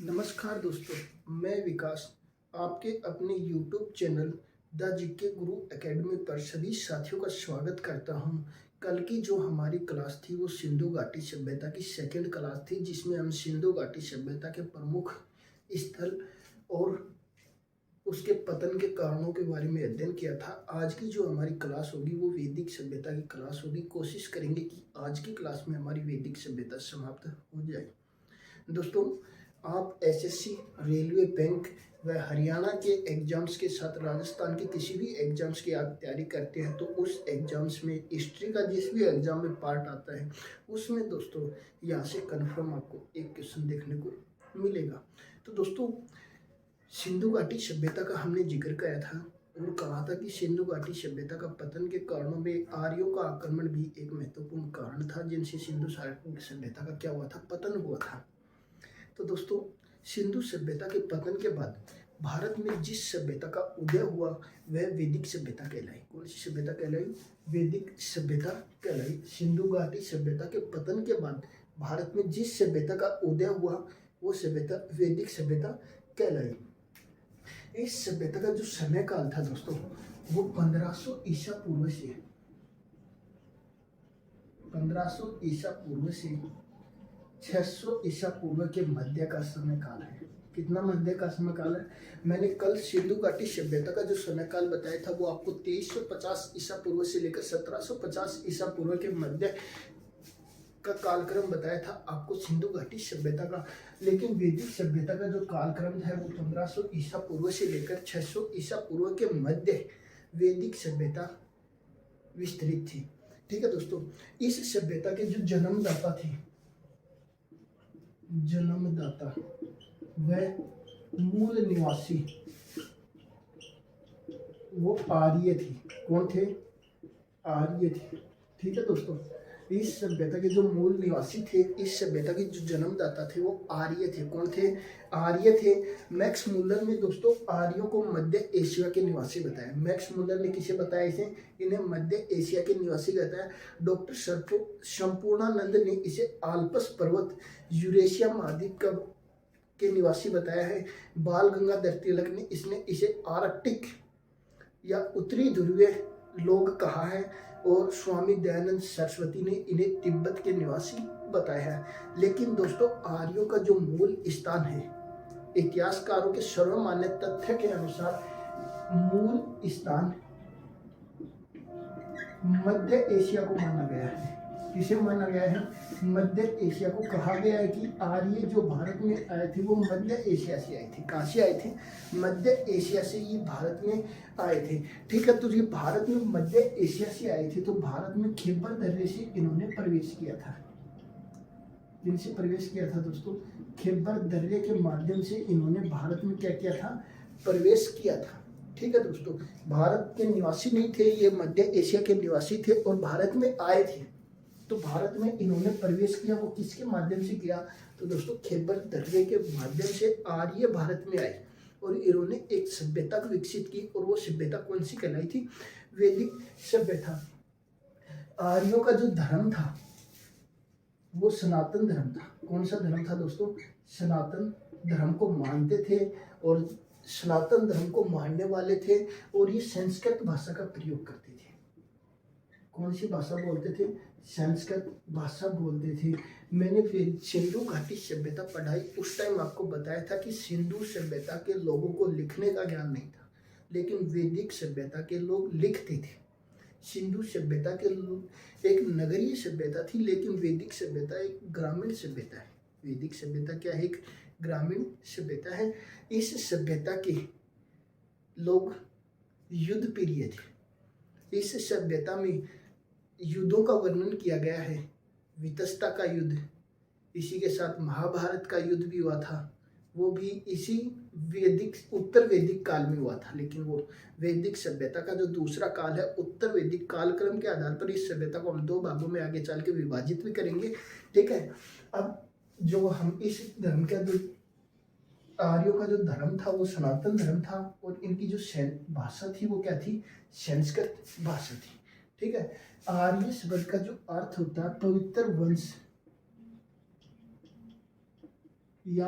नमस्कार दोस्तों, मैं विकास आपके अपने YouTube channel the GK Guru academy पर सभी साथियों का स्वागत करता हूं। कल की जो हमारी क्लास थी वो सिंधु घाटी सभ्यता की सेकंड क्लास थी, जिसमें हम सिंधु घाटी सभ्यता के प्रमुख स्थल और उसके पतन के कारणों के बारे में अध्ययन किया था। आज की जो हमारी क्लास होगी वो वैदिक सभ्यता की क्लास होगी। कोशिश करेंगे कि आज की क्लास में हमारी वैदिक सभ्यता समाप्त हो जाए। दोस्तों, आप एसएससी, रेलवे, बैंक व हरियाणा के एग्जाम्स के साथ राजस्थान के किसी भी एग्जाम्स की आप तैयारी करते हैं तो उस एग्जाम्स में हिस्ट्री का जिस भी एग्जाम में पार्ट आता है उसमें दोस्तों यहाँ से कन्फर्म आपको एक क्वेश्चन देखने को मिलेगा। तो दोस्तों, सिंधु घाटी सभ्यता का हमने जिक्र किया था और कहा था कि सिंधु घाटी सभ्यता का पतन के कारणों में आर्यों का आक्रमण भी एक महत्वपूर्ण कारण था, जिनसे सिंधु सभ्यता का क्या हुआ था, पतन हुआ था। तो दोस्तों, सिंधु सभ्यता के पतन के बाद भारत में जिस सभ्यता का उदय हुआ वह वैदिक सभ्यता कहलाई। कौन सी सभ्यता कहलाई? वैदिक सभ्यता कहलाई। सिंधु घाटी सभ्यता के पतन के बाद भारत में जिस सभ्यता का उदय हुआ वो सभ्यता वैदिक सभ्यता कहलाई। इस सभ्यता का जो समय काल था दोस्तों वो 1500 ईसा पूर्व से 1500 ईसा पूर्व से 600 ईसा पूर्व के मध्य का समय काल है। कितना मध्य का समय काल है? मैंने कल सिंधु घाटी सभ्यता का जो समय काल बताया था वो आपको 2350 ईसा पूर्व से लेकर 1750 ईसा पूर्व के मध्य का कालक्रम बताया था आपको सिंधु घाटी सभ्यता का। लेकिन वैदिक सभ्यता का जो कालक्रम है वो 1500 ईसा पूर्व से लेकर 600 ईसा पूर्व के मध्य वैदिक सभ्यता विस्तृत थी। ठीक है दोस्तों, इस सभ्यता के जो जन्मदाता वह मूल निवासी वो आर्य थे। कौन थे? आर्य थे। ठीक है दोस्तों, इस सभ्यता के जो मूल निवासी थे, इस सभ्यता के जो जन्मदाता थे वो आर्य थे। कौन थे? आर्य थे। मैक्स मुलर ने दोस्तों आर्यों को मध्य एशिया के निवासी बताया। मैक्स मुलर ने किसे बताया? इन्हें मध्य एशिया के निवासी बताया। डॉक्टर संपूर्णानंद ने इसे आल्पस पर्वत यूरेशिया महाद्वीप के निवासी बताया है। बाल गंगाधर तिलक ने इसे आर्कटिक या उत्तरी ध्रुवीय लोग कहा है और स्वामी दयानंद सरस्वती ने इन्हें तिब्बत के निवासी बताया है। लेकिन दोस्तों, आर्यों का जो मूल स्थान है, इतिहासकारों के सर्वमान्य तथ्य के अनुसार मूल स्थान मध्य एशिया को माना गया है। किसे माना गया है? मध्य एशिया को। कहा गया है कि आर्य जो भारत में आए थे वो मध्य एशिया से आए थे। कहाँ से आए थे? मध्य एशिया से ये भारत में आए थे। ठीक है, तो ये भारत में मध्य एशिया से आए थे तो भारत में खैबर दर्रे से इन्होंने प्रवेश किया था। जिनसे प्रवेश किया था दोस्तों, खैबर दर्रे के माध्यम से इन्होंने भारत में क्या किया था? प्रवेश किया था। ठीक है दोस्तों, भारत के निवासी नहीं थे, ये मध्य एशिया के निवासी थे और भारत में आए थे। तो भारत में इन्होंने प्रवेश किया, वो किसके माध्यम से किया? तो दोस्तों, खैबर दर्रे के माध्यम से आर्य भारत में आए और इन्होंने एक सभ्यता को विकसित की और वो सभ्यता कौन सी कहलाई थी? वैदिक सभ्यता। आर्यों का जो धर्म था वो सनातन धर्म था। कौन सा धर्म था दोस्तों? सनातन धर्म को मानते थे और सनातन धर्म को मानने वाले थे और ये संस्कृत भाषा का प्रयोग करते थे। कौन सी भाषा बोलते थे? संस्कृत भाषा बोलते थे। मैंने फिर सिंधु घाटी सभ्यता पढ़ाई उस टाइम आपको बताया था कि सिंधु सभ्यता के लोगों को लिखने का ज्ञान नहीं था, लेकिन वैदिक सभ्यता के लोग लिखते थे। सिंधु सभ्यता के लोग एक नगरीय सभ्यता थी, लेकिन वैदिक सभ्यता एक ग्रामीण सभ्यता है। वैदिक सभ्यता क्या है? एक ग्रामीण सभ्यता है। इस सभ्यता के लोग युद्ध प्रिय थे। इस सभ्यता में युद्धों का वर्णन किया गया है। वितस्ता का युद्ध, इसी के साथ महाभारत का युद्ध भी हुआ था, वो भी इसी उत्तर वैदिक काल में हुआ था। लेकिन वो वैदिक सभ्यता का जो दूसरा काल है, उत्तर वैदिक कालक्रम के आधार पर इस सभ्यता को हम दो भागों में आगे चल के विभाजित भी करेंगे। ठीक है, अब जो हम इस धर्म का जो आर्यों का जो धर्म था वो सनातन धर्म था और इनकी जो भाषा थी वो क्या थी? संस्कृत भाषा थी। ठीक है, आर्य शब्द का जो अर्थ होता है पवित्र वंश या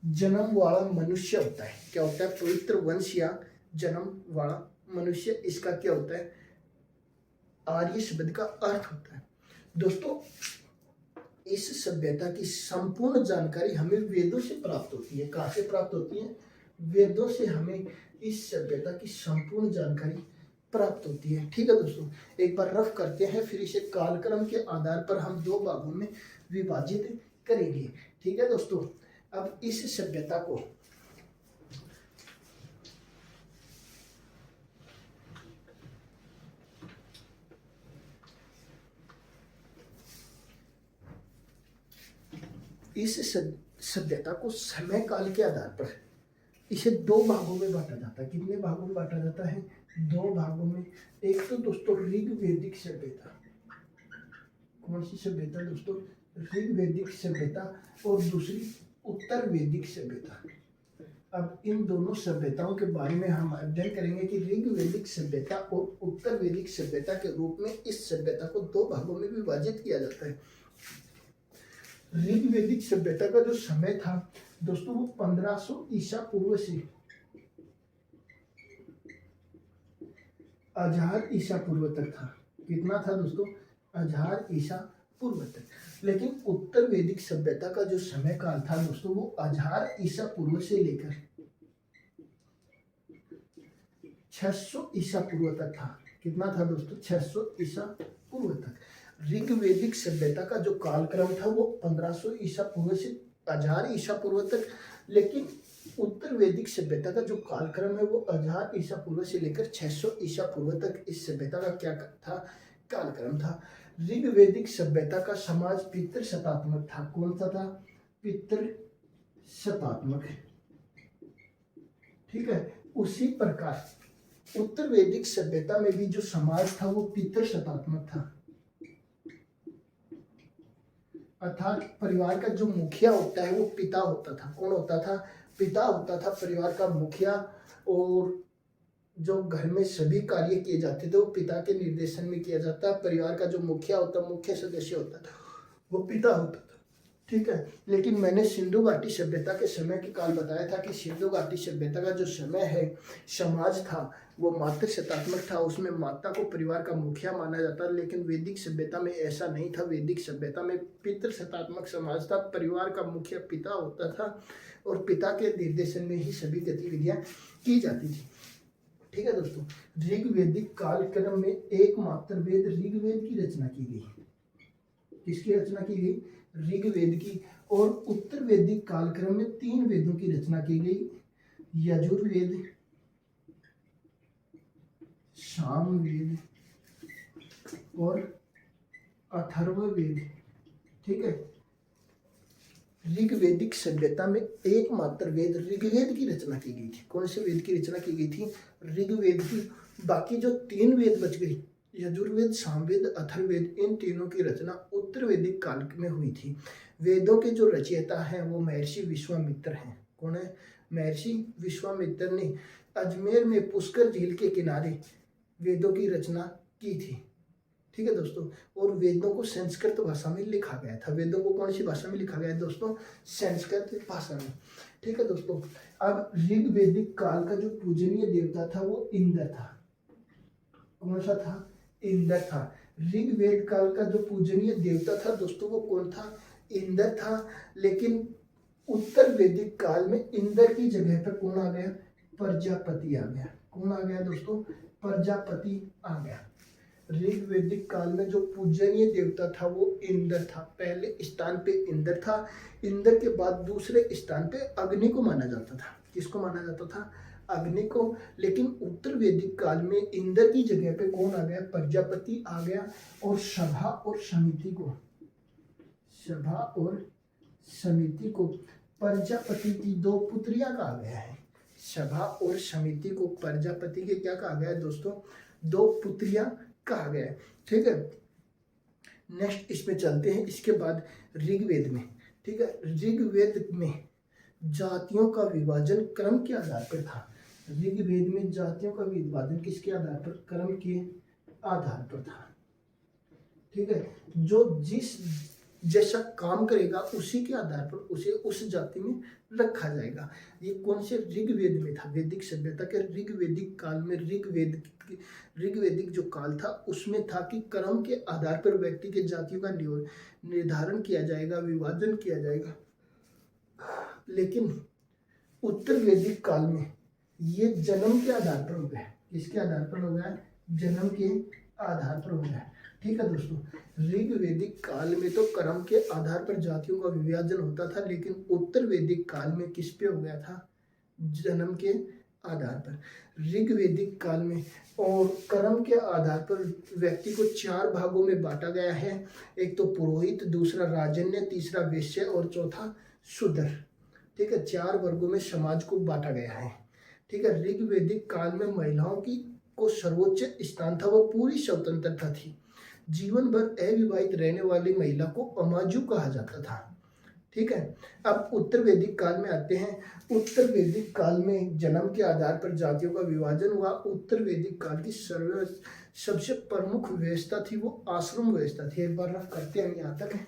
जन्म वाला मनुष्य होता है। क्या होता है? पवित्र वंश या जन्म वाला मनुष्य, इसका क्या होता है? आर्य शब्द का अर्थ होता है। दोस्तों, इस सभ्यता की संपूर्ण जानकारी हमें वेदों से प्राप्त होती है। कहाँ से प्राप्त होती है? वेदों से हमें इस सभ्यता की संपूर्ण जानकारी प्राप्त होती है। ठीक है दोस्तों, एक बार रफ करते हैं, फिर इसे कालक्रम के आधार पर हम दो भागों में विभाजित करेंगे। ठीक है दोस्तों, अब इस सभ्यता को सभ्यता को समय काल के आधार पर इसे दो भागों में बांटा जाता है। कितने भागों में बांटा जाता है? दो भागों में। एक तो दोस्तों ऋग्वेदिक सभ्यता। कौन सी सभ्यता दोस्तों? ऋग्वेदिक सभ्यता। और दूसरी उत्तर वैदिक सभ्यता। अब इन दोनों सभ्यताओं के बारे में हम अध्ययन करेंगे कि ऋग्वेदिक सभ्यता और उत्तर वैदिक सभ्यता के रूप में इस सभ्यता को दो भागों में विभाजित किया जाता है। ऋग्वेदिक सभ्यता का जो समय था दोस्तों, वो 1500 ईसा पूर्व से 1000 ईसा पूर्व तक था। कितना था दोस्तों? 1000 ईसा पूर्व तक। लेकिन उत्तर वैदिक सभ्यता का जो समय काल था दोस्तों, वो 1000 ईसा पूर्व से लेकर 600 ईसा पूर्व तक था। कितना था दोस्तों? 600 ईसा पूर्व तक। ऋग्वेदिक सभ्यता का जो कालक्रम था वो 1500 ईसा पूर्व से 1000 ईसा पूर्व तक। लेकिन उत्तर वैदिक सभ्यता का जो कालक्रम है वो 1000 ईसा पूर्व से लेकर 600 ईसा पूर्व तक इस सभ्यता का क्या था? कालक्रम था। ऋग्वेदिक सभ्यता का समाज पितृ शतात्मक था। कौन सा था? पितृ शतात्मक। ठीक है, उसी प्रकार उत्तर वैदिक सभ्यता में भी जो समाज था वो पितृ शतात्मक था। अर्थात परिवार का जो मुखिया होता है वो पिता होता था। कौन होता था? पिता होता था परिवार का मुखिया। और जो घर में सभी कार्य किए जाते थे वो पिता के निर्देशन में किया जाता। परिवार का जो मुखिया होता, मुख्य सदस्य होता था, वो पिता होता था। ठीक है, लेकिन मैंने सिंधु घाटी सभ्यता के समय के काल बताया था कि सिंधु घाटी सभ्यता का जो समय है, समाज था, वो मातृ शतात्मक था। उसमें माता को परिवार का मुखिया माना जाता। लेकिन वैदिक सभ्यता में ऐसा नहीं था। वैदिक सभ्यता में पितृ शतात्मक समाज था। परिवार का मुखिया पिता होता था और पिता के निर्देशन में ही सभी गतिविधियां की जाती थी। ठीक है दोस्तों, ऋग्वेदिक कालक्रम में एकमात्र वेद ऋग्वेद की रचना की गई। किसकी रचना की गई? ऋग्वेद की। और उत्तर वैदिक कालक्रम में 3 वेदों की रचना की गई। यजुर्वेद, सामवेद और अथर्ववेद। ठीक है, ऋग्वेदिक सभ्यता में एकमात्र वेद ऋग्वेद की रचना की गई थी। कौन से वेद की रचना की गई थी? ऋग्वेद की। बाकी जो 3 वेद बच गई, यजुर्वेद, सामवेद, अथर्ववेद, इन तीनों की रचना उत्तर वैदिक काल में हुई थी। वेदों के जो रचयिता हैं वो महर्षि विश्वामित्र हैं। कौन है? महर्षि विश्वामित्र ने अजमेर में पुष्कर झील के किनारे वेदों की रचना की थी। ठीक है दोस्तों, और वेदों को संस्कृत भाषा में लिखा गया था। वेदों को कौन सी भाषा में लिखा गया है दोस्तों? संस्कृत भाषा में। ठीक है दोस्तों, अब ऋग्वेदिक काल का जो पूजनीय देवता था वो इंद्र था। कौन सा था? इंद्र था। ऋग्वेद काल का जो पूजनीय देवता था दोस्तों वो कौन था? इंद्र था। लेकिन उत्तर वैदिक काल में इंद्र की जगह पर कौन आ गया? प्रजापति आ गया। कौन आ गया दोस्तों? प्रजापति आ गया। ऋग्वेदिक काल में जो पूजनीय देवता था वो इंद्र था। पहले स्थान पे इंद्र था। इंद्र के बाद दूसरे स्थान पे अग्नि को माना जाता था। किसको माना जाता था? अग्नि को। लेकिन उत्तर वैदिक काल में इंद्र की जगह पे कौन आ गया? प्रजापति आ गया। और सभा और समिति को प्रजापति की 2 पुत्रियां कहा गया है। सभा और समिति को प्रजापति के क्या कहा गया है दोस्तों? 2 पुत्रियां कहा गया है। ठीक है, नेक्स्ट इसमें चलते हैं। इसके बाद ऋग्वेद में, ठीक है, ऋग्वेद में जातियों का विभाजन क्रम के आधार पर था। ऋग्वेद में जातियों का विभाजन किसके आधार पर? क्रम के आधार पर था। ठीक है, जो जिस जैसा काम करेगा उसी के आधार पर उसे उस जाति में रखा जाएगा। ये कौन से ऋग्वेद में था, वैदिक सभ्यता के ऋग्वेदिक काल में, ऋग्वेदिक जो काल था उसमें था कि कर्म के आधार पर व्यक्ति के जातियों का निर्धारण किया जाएगा, विभाजन किया जाएगा। लेकिन उत्तर वैदिक काल में ये जन्म के आधार पर हो गया। किसके आधार पर हो गया? जन्म के आधार पर हो गया। ठीक है दोस्तों, ऋग्वेदिक काल में तो कर्म के आधार पर जातियों का विभाजन होता था, लेकिन उत्तर वैदिक काल में किस पे हो गया था? जन्म के आधार पर। ऋग्वेदिक काल में और कर्म के आधार पर व्यक्ति को 4 भागों में बांटा गया है। एक तो पुरोहित, दूसरा राजन्य, तीसरा वैश्य और चौथा शूद्र। ठीक है, 4 वर्गों में समाज को बांटा गया है। ठीक है, ऋग्वेदिक काल में महिलाओं की को सर्वोच्च स्थान था, वो पूरी स्वतंत्रता थी। जीवन भर अविवाहित रहने वाली महिला को अमाजु कहा जाता था। ठीक है, अब उत्तर वैदिक काल में आते हैं। उत्तर वैदिक काल में जन्म के आधार पर जातियों का विभाजन हुआ। उत्तर वैदिक काल की सबसे प्रमुख व्यवस्था थी वो आश्रम व्यवस्था थी। एक बार रफ करते हैं यहाँ तक।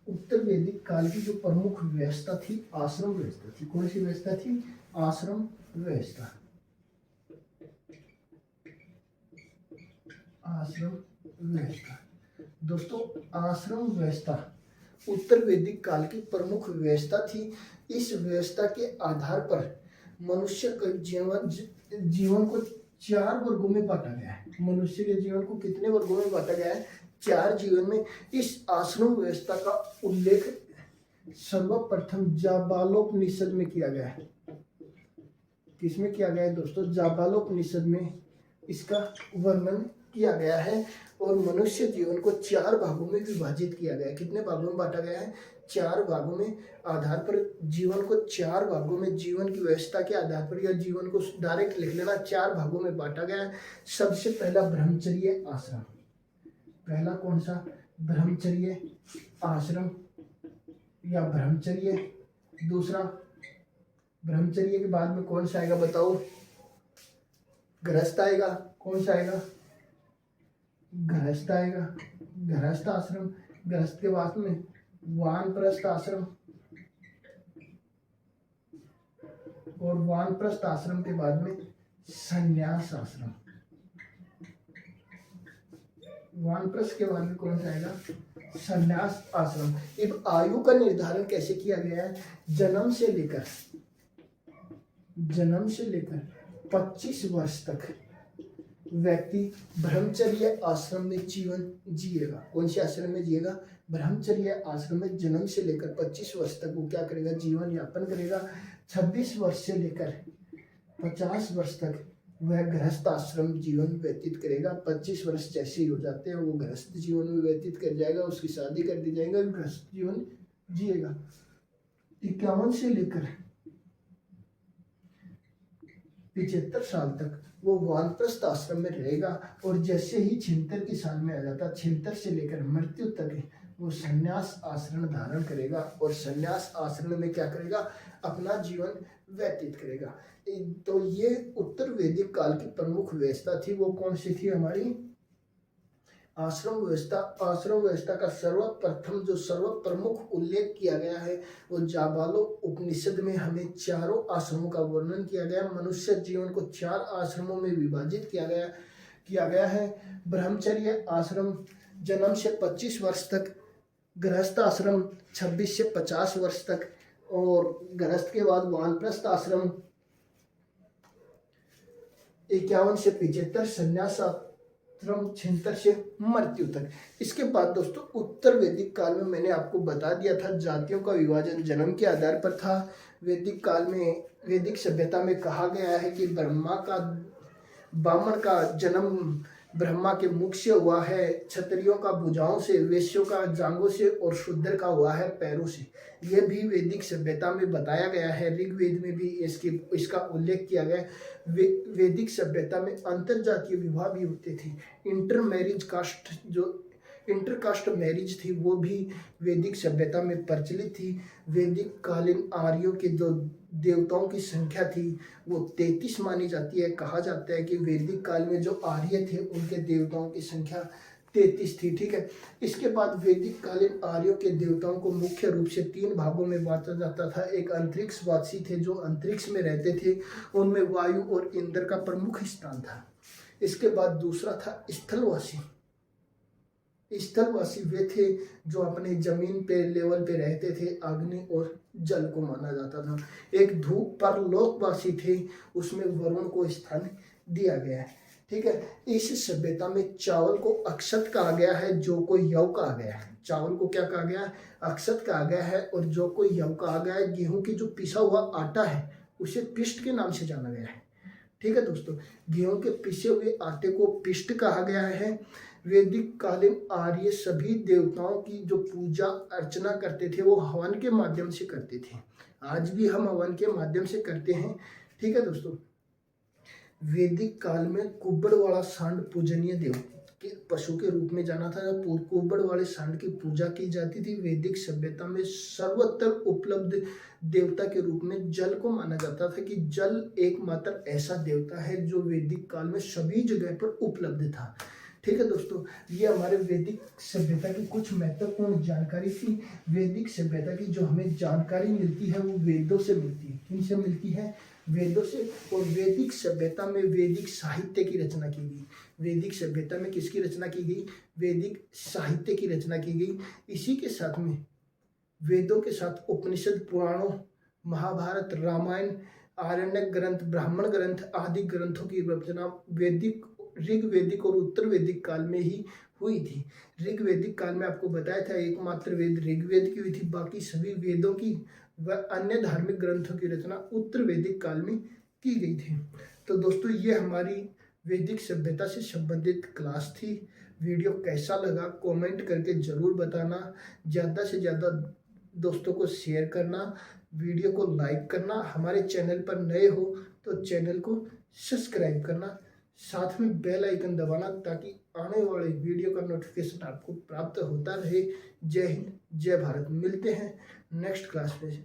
उत्तर वैदिक काल की जो प्रमुख व्यवस्था थी आश्रम व्यवस्था थी। कौन सी व्यवस्था थी? आश्रम व्यवस्था। आश्रम व्यवस्था दोस्तों, आश्रम व्यवस्था उत्तर वैदिक काल की प्रमुख व्यवस्था थी। इस व्यवस्था के आधार पर मनुष्य के जीवन को 4 वर्गों में बांटा गया है। मनुष्य के जीवन को कितने वर्गों में बांटा गया है? 4 जीवन में। इस आश्रम व्यवस्था का उल्लेख सर्वप्रथम जाबालोपनिषद में किया गया है। किसमें किया गया है दोस्तों? जाबालोपनिषद में इसका वर्णन किया गया है। और मनुष्य जीवन को 4 भागों में विभाजित किया गया है। कितने भागों में बांटा गया है? 4 भागों में। आधार पर जीवन को 4 भागों में, जीवन की व्यवस्था के आधार पर, या जीवन को डायरेक्ट लिख लेना, 4 भागों में बांटा गया है। सबसे पहला ब्रह्मचर्य आश्रम। पहला कौन सा? ब्रह्मचर्य आश्रम या ब्रह्मचर्य। दूसरा ब्रह्मचर्य के बाद में कौन सा आएगा बताओ? गृहस्थ आएगा। कौन सा आएगा? गृहस्थ आएगा, गृहस्थ आश्रम। गृहस्थ के बाद में वानप्रस्थ आश्रम, और वानप्रस्थ आश्रम के बाद में संन्यास आश्रम। वानप्रस्थ के बाद में कौन सा आएगा? संन्यास आश्रम। अब आयु का निर्धारण कैसे किया गया है? जन्म से लेकर 25 वर्ष तक व्यक्ति ब्रह्मचर्य आश्रम में जीवन जिएगा। कौन से आश्रम में जिएगा? ब्रह्मचर्य आश्रम में जन्म से लेकर 25 वर्ष तक वो क्या करेगा? जीवन यापन करेगा। 26 वर्ष से लेकर 50 वर्ष तक वह गृहस्थ आश्रम जीवन व्यतीत करेगा। 25 वर्ष जैसे ही हो जाते हैं वो गृहस्थ जीवन में व्यतीत कर जाएगा, उसकी शादी कर दी जाएगा, गृहस्थ जीवन जिएगा। 51 से लेकर 75 साल तक वो वानप्रस्थ आश्रम में रहेगा। और जैसे ही 76 की साल में आ जाता, 76 से लेकर मृत्यु तक वो संन्यास आश्रम धारण करेगा। और संन्यास आश्रम में क्या करेगा? अपना जीवन व्यतीत करेगा। तो ये उत्तर वैदिक काल की प्रमुख व्यवस्था थी। वो कौन सी थी? हमारी आश्रम व्यवस्था। आश्रम व्यवस्था का सर्वप्रमुख उल्लेख किया गया है वो जाबालो उपनिषद में। हमें 4 आश्रमों का वर्णन किया गया। मनुष्य जीवन को 4 आश्रमों में विभाजित किया गया है। ब्रह्मचर्य आश्रम जन्म से 25 वर्ष तक, गृहस्थ आश्रम 26 से 50 वर्ष तक, और गृहस्थ के बाद वानप्रस्थ आश्रम 51 से 75, संन्यास आश्रम 76 से मृत्यु तक। इसके बाद दोस्तों उत्तर वैदिक काल में मैंने आपको बता दिया था जातियों का विभाजन जन्म के आधार पर था। वैदिक काल में, वैदिक सभ्यता में कहा गया है कि ब्राह्मण का जन्म ब्रह्मा के मुख से हुआ है, क्षत्रियों का भुजाओं से, वैश्यों का जांघों से, और शूद्र का हुआ है पैरों से। यह भी वैदिक सभ्यता में बताया गया है। ऋग्वेद में भी इसका उल्लेख किया गया है। वैदिक सभ्यता में अंतर जातीय विवाह भी होते थे। इंटर मैरिज कास्ट जो इंटरकास्ट मैरिज थी वो भी वैदिक सभ्यता में प्रचलित थी। वैदिक कालीन आर्यों के जो देवताओं की संख्या थी वो 33 मानी जाती है। कहा जाता है कि वैदिक काल में जो आर्य थे उनके देवताओं की संख्या 33 थी। ठीक है, इसके बाद वैदिक कालीन आर्यों के देवताओं को मुख्य रूप से 3 भागों में बांटा जाता था। एक अंतरिक्षवासी थे जो अंतरिक्ष में रहते थे, उनमें वायु और इंद्र का प्रमुख स्थान था। इसके बाद दूसरा था स्थलवासी। स्थलवासी वे थे जो अपने जमीन पे लेवल पे रहते थे, अग्नि और जल को माना जाता था। एक धूप पर लोकवासी थे, उसमें वरुण को स्थान दिया गया है। ठीक है, इस सभ्यता में चावल को अक्षत कहा गया है, जौ को यव कहा गया है। चावल को क्या कहा गया है? अक्षत कहा गया है। और जौ को यव कहा गया है। गेहूं की जो पिसा हुआ आटा है उसे पिष्ट के नाम से जाना गया है। ठीक है दोस्तों, गेहूं के पिसे हुए आटे को पिष्ट कहा गया है। वैदिक कालीन आर्य सभी देवताओं की जो पूजा अर्चना करते थे वो हवन के माध्यम से करते थे। आज भी हम हवन के माध्यम से करते हैं। ठीक है दोस्तों, वैदिक काल में कुब्बड़ वाला सांड पूजनीय देव के पशु के रूप में जाना था। कुब्बड़ वाले सांड की पूजा की जाती थी। वैदिक सभ्यता में सर्वत्र उपलब्ध देवता के रूप में जल को माना जाता था कि जल एकमात्र ऐसा देवता है जो वैदिक काल में सभी जगह पर उपलब्ध था। ठीक है दोस्तों, ये हमारे वैदिक सभ्यता की कुछ महत्वपूर्ण जानकारी थी। वैदिक सभ्यता की जो हमें जानकारी मिलती है वो वेदों से मिलती है। किन से मिलती है? वेदों से। और वैदिक सभ्यता में वैदिक साहित्य की रचना की गई। वैदिक सभ्यता में किसकी रचना की गई? वैदिक साहित्य की रचना की गई। इसी के साथ में वेदों के साथ उपनिषद, पुराणों, महाभारत, रामायण, आरण्यक ग्रंथ, ब्राह्मण ग्रंथ आदि ग्रंथों की रचना वैदिक, ऋग वैदिक और उत्तर वैदिक काल में ही हुई थी। ऋग वैदिक काल में आपको बताया था एकमात्र वेद ऋग्वेद की हुई थी। बाकी सभी वेदों की व अन्य धार्मिक ग्रंथों की रचना उत्तर वैदिक काल में की गई थी। तो दोस्तों, ये हमारी वैदिक सभ्यता से संबंधित क्लास थी। वीडियो कैसा लगा कमेंट करके ज़रूर बताना। ज़्यादा से ज़्यादा दोस्तों को शेयर करना, वीडियो को लाइक करना। हमारे चैनल पर नए हो तो चैनल को सब्सक्राइब करना, साथ में बेल आइकन दबाना ताकि आने वाले वीडियो का नोटिफिकेशन आपको प्राप्त होता रहे। जय हिंद, जय भारत। मिलते हैं नेक्स्ट क्लास में।